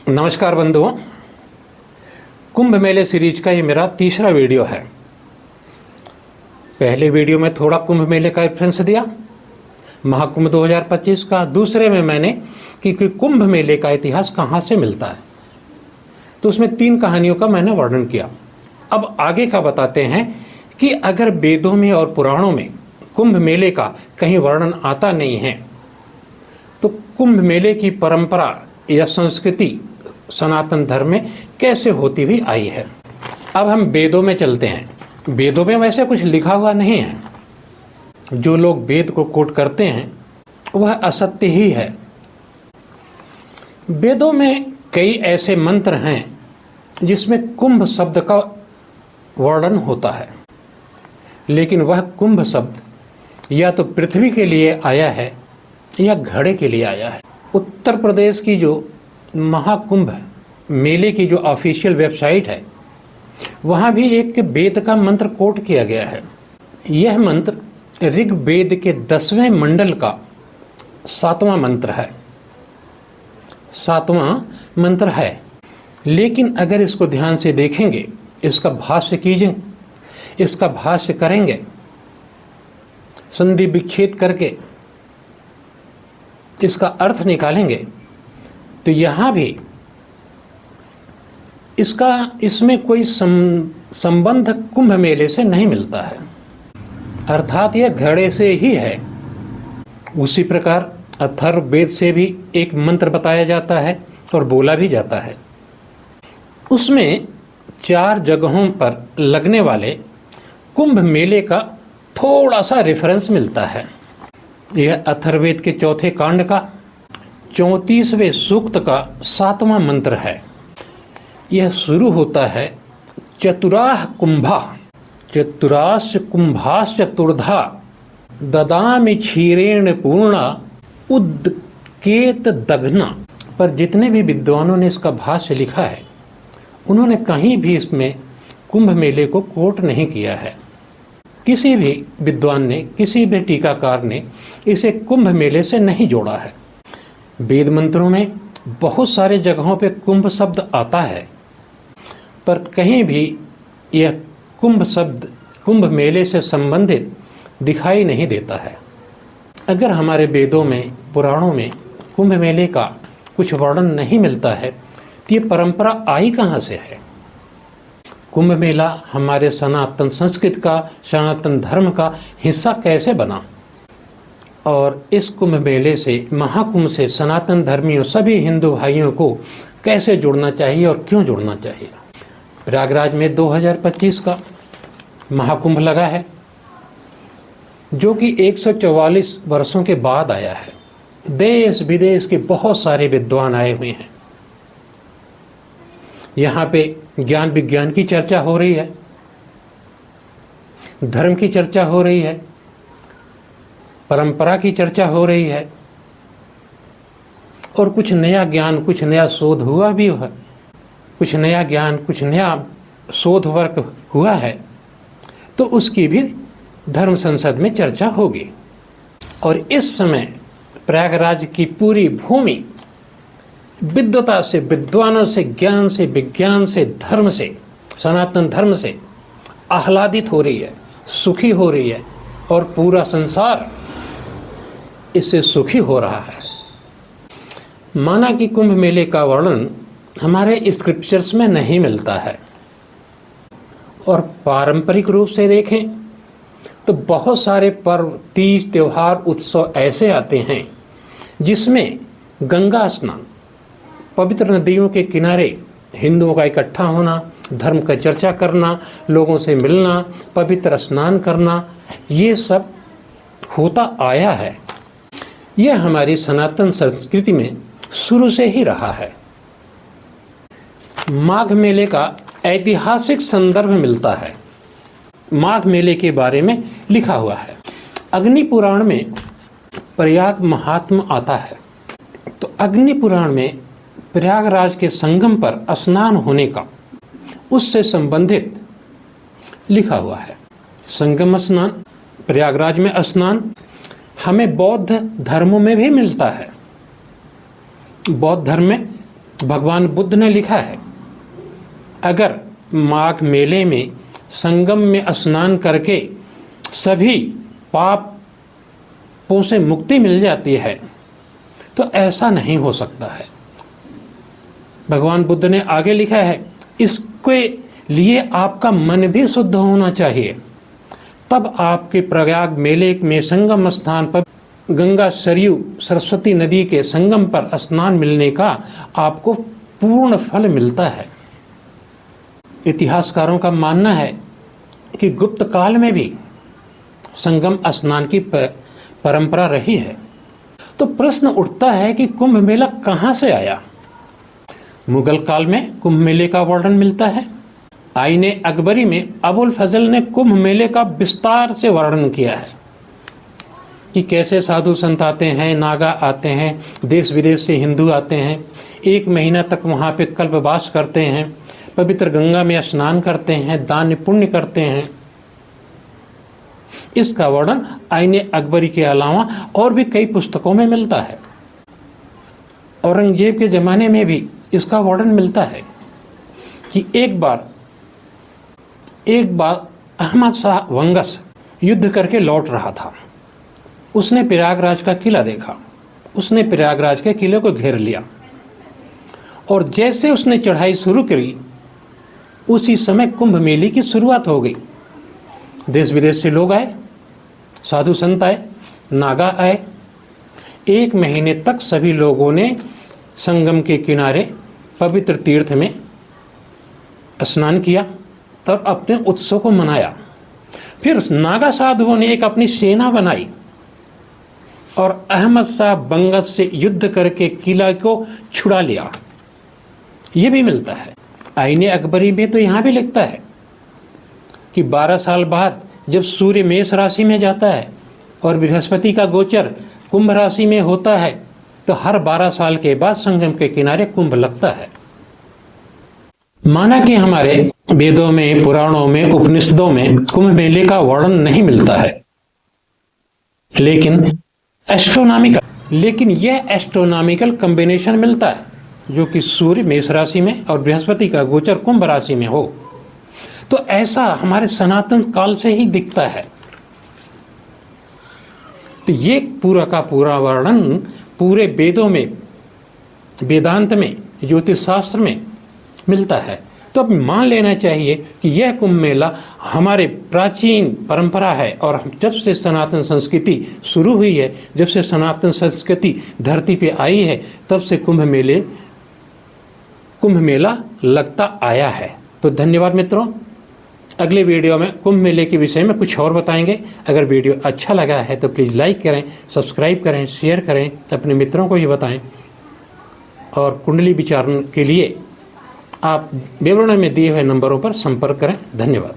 नमस्कार बंधुओं, कुंभ मेले सीरीज का ये मेरा तीसरा वीडियो है। पहले वीडियो में थोड़ा कुंभ मेले का रेफरेंस दिया, महाकुंभ 2025 का। दूसरे में मैंने कि कुंभ मेले का इतिहास कहाँ से मिलता है, तो उसमें 3 कहानियों का मैंने वर्णन किया। अब आगे का बताते हैं कि अगर वेदों में और पुराणों में कुंभ मेले का कहीं वर्णन आता नहीं है, तो कुंभ मेले की परंपरा या संस्कृति सनातन धर्म में कैसे होती हुई आई है। अब हम वेदों में चलते हैं। वेदों में वैसे कुछ लिखा हुआ नहीं है। जो लोग वेद को कोट करते हैं वह असत्य ही है। वेदों में कई ऐसे मंत्र हैं जिसमें कुंभ शब्द का वर्णन होता है, लेकिन वह कुंभ शब्द या तो पृथ्वी के लिए आया है या घड़े के लिए आया है। उत्तर प्रदेश की जो महाकुंभ मेले की जो ऑफिशियल वेबसाइट है, वहाँ भी एक वेद का मंत्र कोट किया गया है। यह मंत्र ऋग्वेद के 10वें मंडल का 7वां मंत्र है। 7वां मंत्र है, लेकिन अगर इसको ध्यान से देखेंगे, इसका भाष्य कीजिए, इसका भाष्य करेंगे, संधि विच्छेद करके इसका अर्थ निकालेंगे, तो यहाँ भी इसमें कोई संबंध कुंभ मेले से नहीं मिलता है, अर्थात यह घड़े से ही है। उसी प्रकार अथर्ववेद से भी एक मंत्र बताया जाता है और बोला भी जाता है। उसमें 4 जगहों पर लगने वाले कुंभ मेले का थोड़ा सा रेफरेंस मिलता है। यह अथर्ववेद के 4थे कांड का 34वें सूक्त का 7वां मंत्र है। यह शुरू होता है चतुराः कुंभा चतुराश्च कुंभाश्च चतुर्धा ददामि क्षीरेण पूर्णा उद्केत दघ्ना। पर जितने भी विद्वानों ने इसका भाष्य लिखा है, उन्होंने कहीं भी इसमें कुंभ मेले को कोट नहीं किया है। किसी भी विद्वान ने, किसी भी टीकाकार ने इसे कुंभ मेले से नहीं जोड़ा है। वेद मंत्रों में बहुत सारे जगहों पे कुंभ शब्द आता है, पर कहीं भी यह कुंभ शब्द कुंभ मेले से संबंधित दिखाई नहीं देता है। अगर हमारे वेदों में, पुराणों में कुंभ मेले का कुछ वर्णन नहीं मिलता है, तो ये परंपरा आई कहाँ से है? कुंभ मेला हमारे सनातन संस्कृति का, सनातन धर्म का हिस्सा कैसे बना, और इस कुंभ मेले से, महाकुंभ से सनातन धर्मियों, सभी हिंदू भाइयों को कैसे जुड़ना चाहिए और क्यों जुड़ना चाहिए। प्रयागराज में 2025 का महाकुंभ लगा है, जो कि 144 वर्षों के बाद आया है। देश विदेश के बहुत सारे विद्वान आए हुए हैं। यहाँ पे ज्ञान विज्ञान की चर्चा हो रही है, धर्म की चर्चा हो रही है, परंपरा की चर्चा हो रही है, और कुछ नया ज्ञान, कुछ नया शोध हुआ भी है। कुछ नया ज्ञान, कुछ नया शोध वर्क हुआ है, तो उसकी भी धर्म संसद में चर्चा होगी। और इस समय प्रयागराज की पूरी भूमि विद्वता से, विद्वानों से, ज्ञान से, विज्ञान से, धर्म से, सनातन धर्म से आह्लादित हो रही है, सुखी हो रही है, और पूरा संसार इससे सुखी हो रहा है। माना कि कुंभ मेले का वर्णन हमारे स्क्रिप्चर्स में नहीं मिलता है, और पारंपरिक रूप से देखें तो बहुत सारे पर्व, तीज, त्योहार, उत्सव ऐसे आते हैं जिसमें गंगा स्नान, पवित्र नदियों के किनारे हिंदुओं का इकट्ठा होना, धर्म का चर्चा करना, लोगों से मिलना, पवित्र स्नान करना, ये सब होता आया है। यह हमारी सनातन संस्कृति में शुरू से ही रहा है। माघ मेले का ऐतिहासिक संदर्भ मिलता है। माघ मेले के बारे में लिखा हुआ है। अग्नि पुराण में प्रयाग महात्म आता है, तो अग्नि पुराण में प्रयागराज के संगम पर स्नान होने का, उससे संबंधित लिखा हुआ है। संगम स्नान, प्रयागराज में स्नान हमें बौद्ध धर्मों में भी मिलता है। बौद्ध धर्म में भगवान बुद्ध ने लिखा है, अगर माघ मेले में संगम में स्नान करके सभी पापों से मुक्ति मिल जाती है तो ऐसा नहीं हो सकता है। भगवान बुद्ध ने आगे लिखा है, इसके लिए आपका मन भी शुद्ध होना चाहिए, तब आपके प्रयाग मेले में संगम स्थान पर गंगा सरयू सरस्वती नदी के संगम पर स्नान मिलने का आपको पूर्ण फल मिलता है। इतिहासकारों का मानना है कि गुप्त काल में भी संगम स्नान की परंपरा रही है। तो प्रश्न उठता है कि कुंभ मेला कहां से आया? मुगल काल में कुंभ मेले का वर्णन मिलता है। आईने अकबरी में अबुल फजल ने कुंभ मेले का विस्तार से वर्णन किया है कि कैसे साधु संत आते हैं, नागा आते हैं, देश विदेश से हिंदू आते हैं, 1 महीना तक वहाँ पे कल्पवास करते हैं, पवित्र गंगा में स्नान करते हैं, दान पुण्य करते हैं। इसका वर्णन आईने अकबरी के अलावा और भी कई पुस्तकों में मिलता है। औरंगजेब के ज़माने में भी इसका वर्णन मिलता है कि एक बार अहमद शाह वंगस युद्ध करके लौट रहा था। उसने प्रयागराज का किला देखा। उसने प्रयागराज के किले को घेर लिया और जैसे उसने चढ़ाई शुरू करी उसी समय कुंभ मेले की शुरुआत हो गई। देश विदेश से लोग आए, साधु संत आए, नागा आए। 1 महीने तक सभी लोगों ने संगम के किनारे पवित्र तीर्थ में स्नान किया, तब अपने उत्सव को मनाया। फिर नागा साधुओं ने एक अपनी सेना बनाई और अहमद शाह बंगस से युद्ध करके किला को छुड़ा लिया। ये भी मिलता है। आईने अकबरी में तो यहाँ भी लिखता है कि 12 साल बाद जब सूर्य मेष राशि में जाता है और बृहस्पति का गोचर कुंभ राशि में होता है तो हर 12 साल के बाद संगम के किनारे कुंभ लगता है। माना कि हमारे वेदों में, पुराणों में, उपनिषदों में कुंभ मेले का वर्णन नहीं मिलता है, लेकिन यह एस्ट्रोनॉमिकल कॉम्बिनेशन मिलता है जो कि सूर्य मेष राशि में और बृहस्पति का गोचर कुंभ राशि में हो। तो ऐसा हमारे सनातन काल से ही दिखता है। तो ये पूरा का पूरा वर्णन पूरे वेदों में, वेदांत में, ज्योतिष शास्त्र में मिलता है। तो अब मान लेना चाहिए कि यह कुंभ मेला हमारे प्राचीन परंपरा है और जब से सनातन संस्कृति शुरू हुई है, जब से सनातन संस्कृति धरती पे आई है, तब से कुंभ मेला लगता आया है। तो धन्यवाद मित्रों। अगले वीडियो में कुंभ मेले के विषय में कुछ और बताएंगे। अगर वीडियो अच्छा लगा है तो प्लीज़ लाइक करें, सब्सक्राइब करें, शेयर करें, अपने मित्रों को भी बताएं। और कुंडली विचारण के लिए आप विवरण में दिए हुए नंबरों पर संपर्क करें। धन्यवाद।